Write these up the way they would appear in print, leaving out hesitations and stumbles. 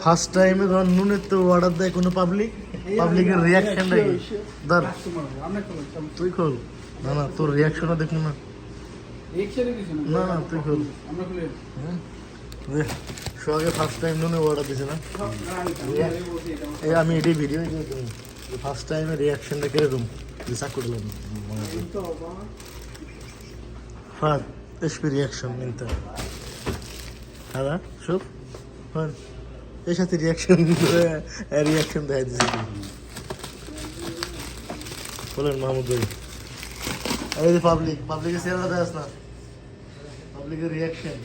first টাইমে যখন নুনের তো অর্ডার দেয় কোনো পাবলিকের রিয়াকশন দেখি ধর তুই খোল না না তোর রিয়াকশনও দেখুন না না না তুই খোল সোহাগে ফার্স্ট টাইম নুনে অর্ডার দিছে না এই আমি এটাই ভিডিও ফার্স্ট টাইমে রিয়াকশনটা কিরকম চাকু দিলাম ফার এসপি রিয়াকশন নিতে দাদা শুভ হন এর সাথে রিয়াকশন দেখা দিচ্ছে বলেন মাহমুদ ভাই এই যে পাবলিকের সেরা দেয় না পাবলিকের রিয়াকশন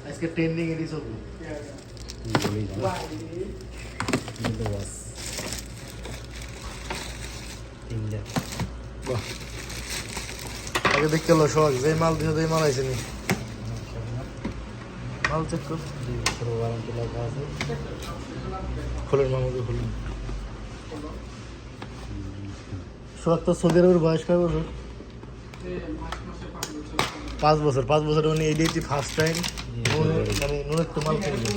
আজকে ট্রেন্ডিং এটি সব আগে দেখতে হলো সোহাগ যে মাল দিও যে মাল আইসেনি মাল চেক কর খোলেন মামুকে খোলেন সোহাগ তো সৌদি আরবের বয়স কয় বছর 5 বছর মানে এইটাই ফার্স্ট টাইম মানে নুনের তো মাল কিনবে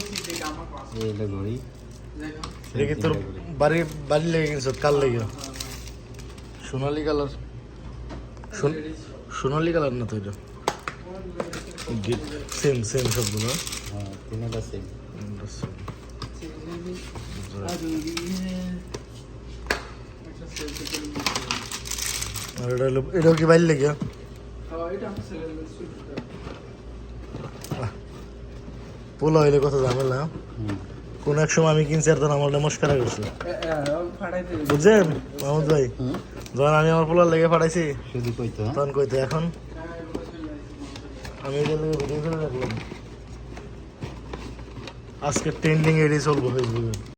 দেখি তোর বাড়ি লেগে কিনছ কাল লেগে সোনালি কালার সোনালি কালার না তো এটা সেম সবগুলো সেম আর এটাও কি বাইরে লেগে পোলা হইলে কথা ঝামেলা কোন এক সময় আমি কিনছি আর তখন আমার নমস্কার করছে বুঝছেন মাহমুদ ভাই যখন আমি আমার পোলার লেগে পাঠাইছি তখন কইতো এখন আমি এটার লেগে ভিডিও করে রাখলাম আজকে ট্রেন্ডিং এটাই চলবো ফেসবুকে